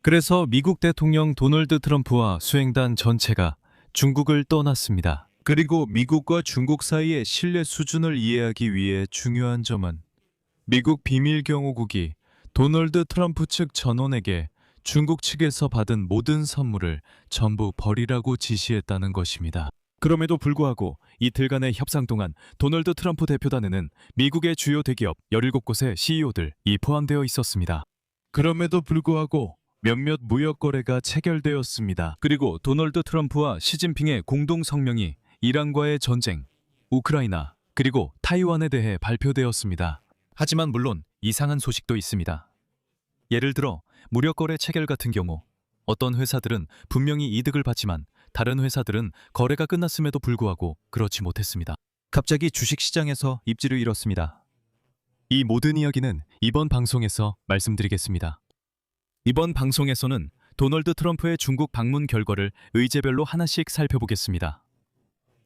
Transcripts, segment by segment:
그래서 미국 대통령 도널드 트럼프와 수행단 전체가 중국을 떠났습니다. 그리고 미국과 중국 사이의 신뢰 수준을 이해하기 위해 중요한 점은 미국 비밀경호국이 도널드 트럼프 측 전원에게 중국 측에서 받은 모든 선물을 전부 버리라고 지시했다는 것입니다. 그럼에도 불구하고 이틀간의 협상 동안 도널드 트럼프 대표단에는 미국의 주요 대기업 17곳의 CEO들이 포함되어 있었습니다. 그럼에도 불구하고 몇몇 무역 거래가 체결되었습니다. 그리고 도널드 트럼프와 시진핑의 공동 성명이 이란과의 전쟁, 우크라이나, 그리고 타이완에 대해 발표되었습니다. 하지만 물론 이상한 소식도 있습니다. 예를 들어 무역 거래 체결 같은 경우 어떤 회사들은 분명히 이득을 봤지만 다른 회사들은 거래가 끝났음에도 불구하고 그렇지 못했습니다. 갑자기 주식시장에서 입지를 잃었습니다. 이 모든 이야기는 이번 방송에서 말씀드리겠습니다. 이번 방송에서는 도널드 트럼프의 중국 방문 결과를 의제별로 하나씩 살펴보겠습니다.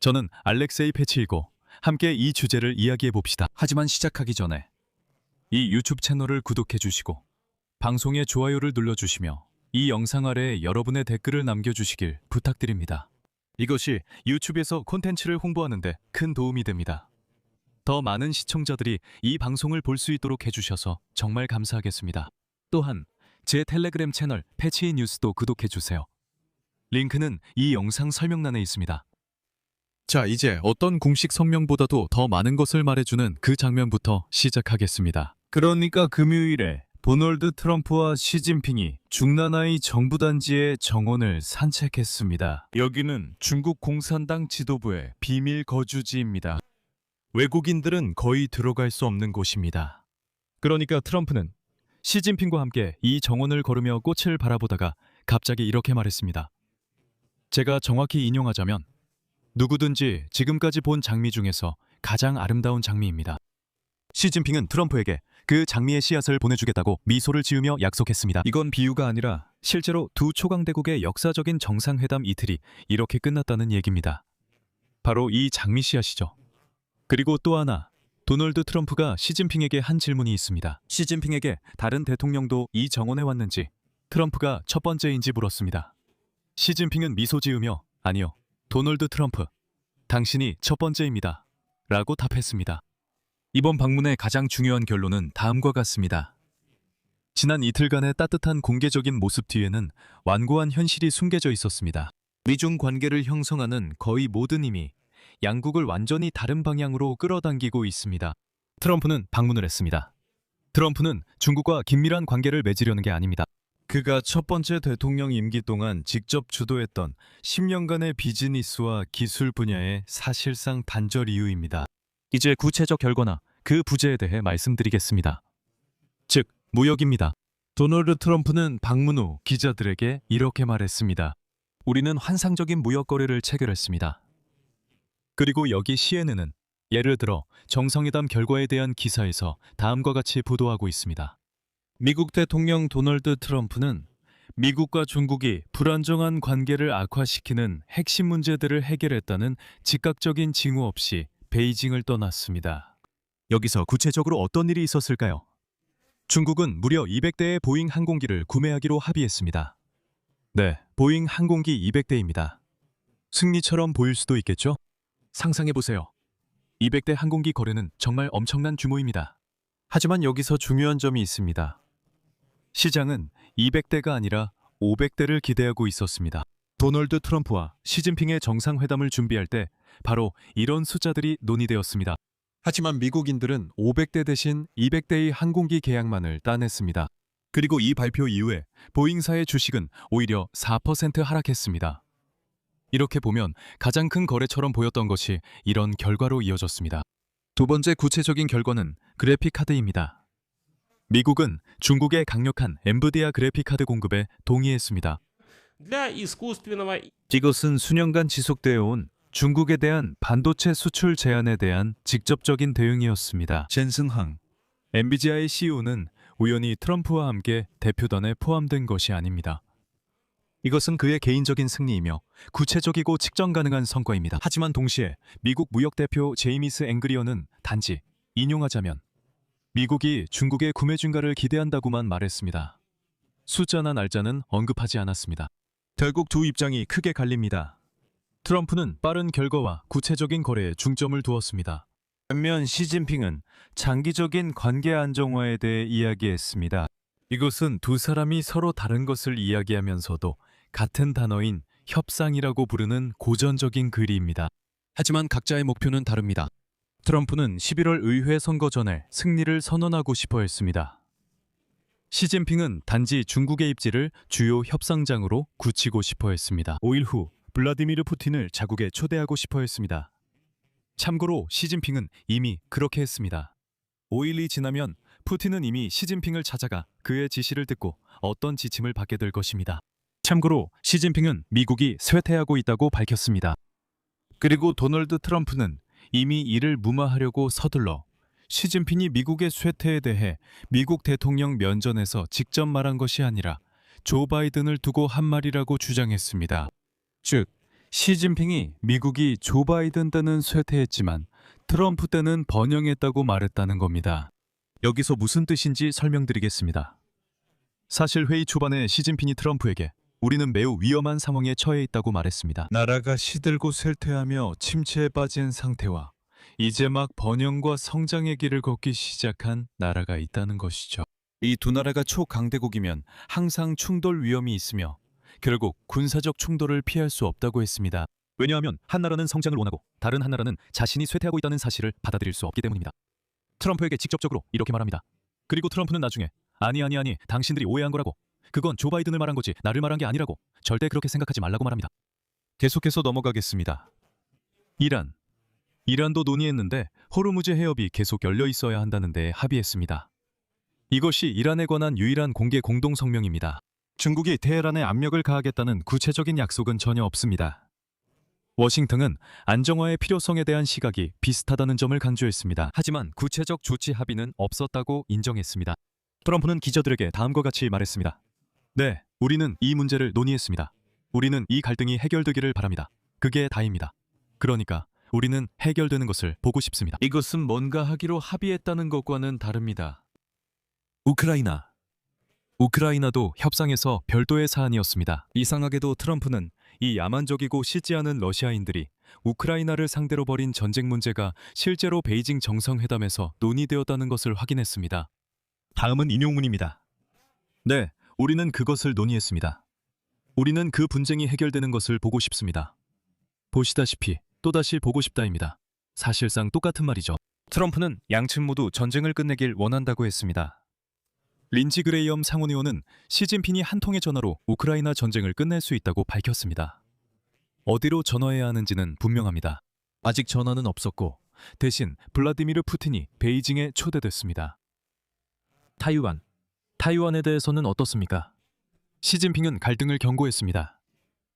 저는 알렉세이 패치이고 함께 이 주제를 이야기해 봅시다. 하지만 시작하기 전에 이 유튜브 채널을 구독해 주시고 방송에 좋아요를 눌러주시며 이 영상 아래에 여러분의 댓글을 남겨주시길 부탁드립니다. 이것이 유튜브에서 콘텐츠를 홍보하는 데 큰 도움이 됩니다. 더 많은 시청자들이 이 방송을 볼 수 있도록 해주셔서 정말 감사하겠습니다. 또한 제 텔레그램 채널 패치이 뉴스도 구독해주세요. 링크는 이 영상 설명란에 있습니다. 자, 이제 어떤 공식 성명보다도 더 많은 것을 말해주는 그 장면부터 시작하겠습니다. 그러니까 금요일에 도널드 트럼프와 시진핑이 중나나이 정부단지의 정원을 산책했습니다. 여기는 중국 공산당 지도부의 비밀 거주지입니다. 외국인들은 거의 들어갈 수 없는 곳입니다. 그러니까 트럼프는 시진핑과 함께 이 정원을 걸으며 꽃을 바라보다가 갑자기 이렇게 말했습니다. 제가 정확히 인용하자면 누구든지 지금까지 본 장미 중에서 가장 아름다운 장미입니다. 시진핑은 트럼프에게 그 장미의 씨앗을 보내주겠다고 미소를 지으며 약속했습니다. 이건 비유가 아니라 실제로 두 초강대국의 역사적인 정상회담 이틀이 이렇게 끝났다는 얘기입니다. 바로 이 장미 씨앗이죠. 그리고 또 하나, 도널드 트럼프가 시진핑에게 한 질문이 있습니다. 시진핑에게 다른 대통령도 이 정원에 왔는지 트럼프가 첫 번째인지 물었습니다. 시진핑은 미소 지으며 아니요, 도널드 트럼프, 당신이 첫 번째입니다. 라고 답했습니다. 이번 방문의 가장 중요한 결론은 다음과 같습니다. 지난 이틀간의 따뜻한 공개적인 모습 뒤에는 완고한 현실이 숨겨져 있었습니다. 미중 관계를 형성하는 거의 모든 힘이 양국을 완전히 다른 방향으로 끌어당기고 있습니다. 트럼프는 방문을 했습니다. 트럼프는 중국과 긴밀한 관계를 맺으려는 게 아닙니다. 그가 첫 번째 대통령 임기 동안 직접 주도했던 10년간의 비즈니스와 기술 분야의 사실상 단절 이유입니다. 이제 구체적 결과나 그 부재에 대해 말씀드리겠습니다. 즉, 무역입니다. 도널드 트럼프는 방문 후 기자들에게 이렇게 말했습니다. 우리는 환상적인 무역 거래를 체결했습니다. 그리고 여기 CNN은 예를 들어 정상회담 결과에 대한 기사에서 다음과 같이 보도하고 있습니다. 미국 대통령 도널드 트럼프는 미국과 중국이 불안정한 관계를 악화시키는 핵심 문제들을 해결했다는 즉각적인 징후 없이 베이징을 떠났습니다. 여기서 구체적으로 어떤 일이 있었을까요? 중국은 무려 200대의 보잉 항공기를 구매하기로 합의했습니다. 네, 보잉 항공기 200대입니다. 승리처럼 보일 수도 있겠죠? 상상해보세요. 200대 항공기 거래는 정말 엄청난 규모입니다. 하지만 여기서 중요한 점이 있습니다. 시장은 200대가 아니라 500대를 기대하고 있었습니다. 도널드 트럼프와 시진핑의 정상회담을 준비할 때 바로 이런 숫자들이 논의되었습니다. 하지만 미국인들은 500대 대신 200대의 항공기 계약만을 따냈습니다. 그리고 이 발표 이후에 보잉사의 주식은 오히려 4% 하락했습니다. 이렇게 보면 가장 큰 거래처럼 보였던 것이 이런 결과로 이어졌습니다. 두 번째 구체적인 결과는 그래픽카드입니다. 미국은 중국의 강력한 엔비디아 그래픽카드 공급에 동의했습니다. 이것은 수년간 지속되어 온 중국에 대한 반도체 수출 제한에 대한 직접적인 대응이었습니다. 젠승항, 엔비디아의 CEO는 우연히 트럼프와 함께 대표단에 포함된 것이 아닙니다. 이것은 그의 개인적인 승리이며 구체적이고 측정 가능한 성과입니다. 하지만 동시에 미국 무역대표 제이미스 앵그리어는 단지 인용하자면 미국이 중국의 구매 증가를 기대한다고만 말했습니다. 숫자나 날짜는 언급하지 않았습니다. 결국 두 입장이 크게 갈립니다. 트럼프는 빠른 결과와 구체적인 거래에 중점을 두었습니다. 반면 시진핑은 장기적인 관계 안정화에 대해 이야기했습니다. 이것은 두 사람이 서로 다른 것을 이야기하면서도 같은 단어인 협상이라고 부르는 고전적인 글이입니다. 하지만 각자의 목표는 다릅니다. 트럼프는 11월 의회 선거 전에 승리를 선언하고 싶어 했습니다. 시진핑은 단지 중국의 입지를 주요 협상장으로 굳히고 싶어 했습니다. 5일 후 블라디미르 푸틴을 자국에 초대하고 싶어 했습니다. 참고로 시진핑은 이미 그렇게 했습니다. 5일이 지나면 푸틴은 이미 시진핑을 찾아가 그의 지시를 듣고 어떤 지침을 받게 될 것입니다. 참고로 시진핑은 미국이 쇠퇴하고 있다고 밝혔습니다. 그리고 도널드 트럼프는 이미 이를 무마하려고 서둘러 시진핑이 미국의 쇠퇴에 대해 미국 대통령 면전에서 직접 말한 것이 아니라 조 바이든을 두고 한 말이라고 주장했습니다. 즉, 시진핑이 미국이 조 바이든 때는 쇠퇴했지만 트럼프 때는 번영했다고 말했다는 겁니다. 여기서 무슨 뜻인지 설명드리겠습니다. 사실 회의 초반에 시진핑이 트럼프에게 우리는 매우 위험한 상황에 처해 있다고 말했습니다. 나라가 시들고 쇠퇴하며 침체에 빠진 상태와 이제 막 번영과 성장의 길을 걷기 시작한 나라가 있다는 것이죠. 이 두 나라가 초강대국이면 항상 충돌 위험이 있으며 결국 군사적 충돌을 피할 수 없다고 했습니다. 왜냐하면 한 나라는 성장을 원하고 다른 한 나라는 자신이 쇠퇴하고 있다는 사실을 받아들일 수 없기 때문입니다. 트럼프에게 직접적으로 이렇게 말합니다. 그리고 트럼프는 나중에 아니 당신들이 오해한 거라고. 그건 조 바이든을 말한 거지 나를 말한 게 아니라고. 절대 그렇게 생각하지 말라고 말합니다. 계속해서 넘어가겠습니다. 이란도 논의했는데 호르무즈 해협이 계속 열려 있어야 한다는 데 합의했습니다. 이것이 이란에 관한 유일한 공개 공동 성명입니다. 중국이 테헤란에 압력을 가하겠다는 구체적인 약속은 전혀 없습니다. 워싱턴은 안정화의 필요성에 대한 시각이 비슷하다는 점을 강조했습니다. 하지만 구체적 조치 합의는 없었다고 인정했습니다. 트럼프는 기자들에게 다음과 같이 말했습니다. 네, 우리는 이 문제를 논의했습니다. 우리는 이 갈등이 해결되기를 바랍니다. 그게 다입니다. 그러니까 우리는 해결되는 것을 보고 싶습니다. 이것은 뭔가 하기로 합의했다는 것과는 다릅니다. 우크라이나도 협상에서 별도의 사안이었습니다. 이상하게도 트럼프는 이 야만적이고 쉽지 않은 러시아인들이 우크라이나를 상대로 벌인 전쟁 문제가 실제로 베이징 정상회담에서 논의되었다는 것을 확인했습니다. 다음은 인용문입니다. 네, 우리는 그것을 논의했습니다. 우리는 그 분쟁이 해결되는 것을 보고 싶습니다. 보시다시피 또다시 보고 싶다입니다. 사실상 똑같은 말이죠. 트럼프는 양측 모두 전쟁을 끝내길 원한다고 했습니다. 린지 그레이엄 상원의원은 시진핑이 한 통의 전화로 우크라이나 전쟁을 끝낼 수 있다고 밝혔습니다. 어디로 전화해야 하는지는 분명합니다. 아직 전화는 없었고 대신 블라디미르 푸틴이 베이징에 초대됐습니다. 타이완에 대해서는 어떻습니까? 시진핑은 갈등을 경고했습니다.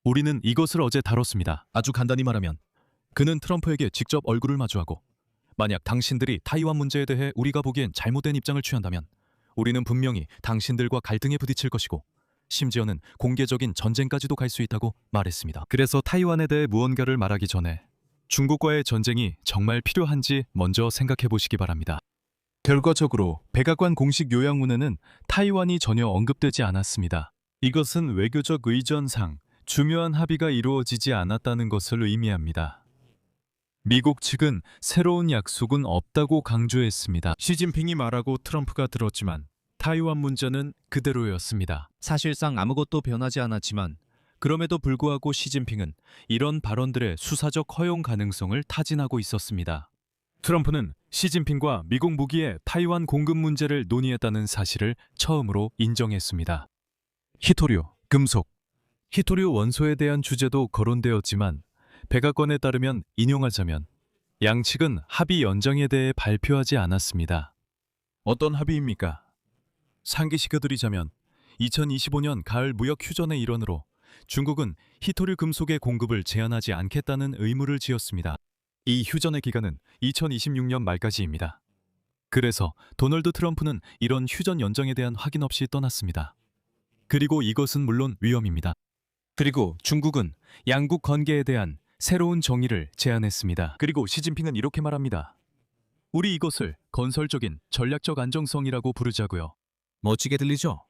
우리는 이것을 어제 다뤘습니다. 아주 간단히 말하면 그는 트럼프에게 직접 얼굴을 마주하고 만약 당신들이 타이완 문제에 대해 우리가 보기엔 잘못된 입장을 취한다면 우리는 분명히 당신들과 갈등에 부딪힐 것이고 심지어는 공개적인 전쟁까지도 갈 수 있다고 말했습니다. 그래서 타이완에 대해 무언가를 말하기 전에 중국과의 전쟁이 정말 필요한지 먼저 생각해 보시기 바랍니다. 결과적으로 백악관 공식 요약문에는 타이완이 전혀 언급되지 않았습니다. 이것은 외교적 의전상 중요한 합의가 이루어지지 않았다는 것을 의미합니다. 미국 측은 새로운 약속은 없다고 강조했습니다. 시진핑이 말하고 트럼프가 들었지만 타이완 문제는 그대로였습니다. 사실상 아무것도 변하지 않았지만 그럼에도 불구하고 시진핑은 이런 발언들의 수사적 허용 가능성을 타진하고 있었습니다. 트럼프는 시진핑과 미국 무기의 타이완 공급 문제를 논의했다는 사실을 처음으로 인정했습니다. 히토류, 금속, 히토류 원소에 대한 주제도 거론되었지만 백악관에 따르면 인용하자면 양측은 합의 연장에 대해 발표하지 않았습니다. 어떤 합의입니까? 상기시켜드리자면 2025년 가을 무역 휴전의 일환으로 중국은 히토류 금속의 공급을 제한하지 않겠다는 의무를 지었습니다. 이 휴전의 기간은 2026년 말까지입니다. 그래서 도널드 트럼프는 이런 휴전 연장에 대한 확인 없이 떠났습니다. 그리고 이것은 물론 위험입니다. 그리고 중국은 양국 관계에 대한 새로운 정의를 제안했습니다. 그리고 시진핑은 이렇게 말합니다. 우리 이것을 건설적인 전략적 안정성이라고 부르자고요. 멋지게 들리죠?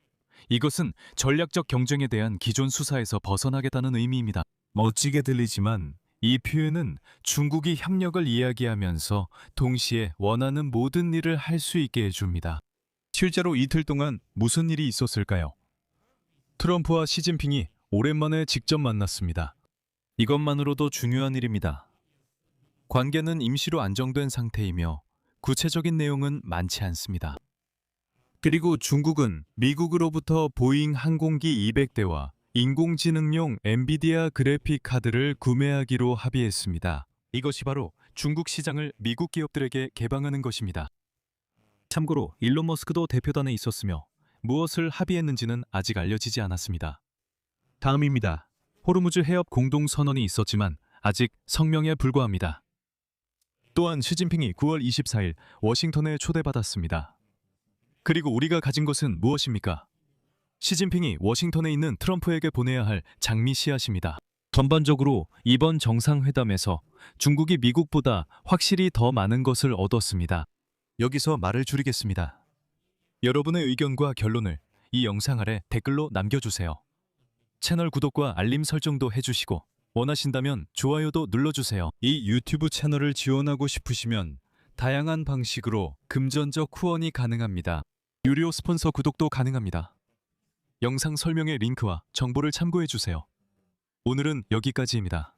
이것은 전략적 경쟁에 대한 기존 수사에서 벗어나겠다는 의미입니다. 멋지게 들리지만 이 표현은 중국이 협력을 이야기하면서 동시에 원하는 모든 일을 할 수 있게 해줍니다. 실제로 이틀 동안 무슨 일이 있었을까요? 트럼프와 시진핑이 오랜만에 직접 만났습니다. 이것만으로도 중요한 일입니다. 관계는 임시로 안정된 상태이며 구체적인 내용은 많지 않습니다. 그리고 중국은 미국으로부터 보잉 항공기 200대와 인공지능용 엔비디아 그래픽 카드를 구매하기로 합의했습니다. 이것이 바로 중국 시장을 미국 기업들에게 개방하는 것입니다. 참고로 일론 머스크도 대표단에 있었으며 무엇을 합의했는지는 아직 알려지지 않았습니다. 다음입니다. 호르무즈 해협 공동선언이 있었지만 아직 성명에 불과합니다. 또한 시진핑이 9월 24일 워싱턴에 초대받았습니다. 그리고 우리가 가진 것은 무엇입니까? 시진핑이 워싱턴에 있는 트럼프에게 보내야 할 장미 씨앗입니다. 전반적으로 이번 정상회담에서 중국이 미국보다 확실히 더 많은 것을 얻었습니다. 여기서 말을 줄이겠습니다. 여러분의 의견과 결론을 이 영상 아래 댓글로 남겨주세요. 채널 구독과 알림 설정도 해주시고 원하신다면 좋아요도 눌러주세요. 이 유튜브 채널을 지원하고 싶으시면 다양한 방식으로 금전적 후원이 가능합니다. 유료 스폰서 구독도 가능합니다. 영상 설명의 링크와 정보를 참고해주세요. 오늘은 여기까지입니다.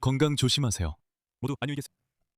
건강 조심하세요. 모두 안녕히 계세요.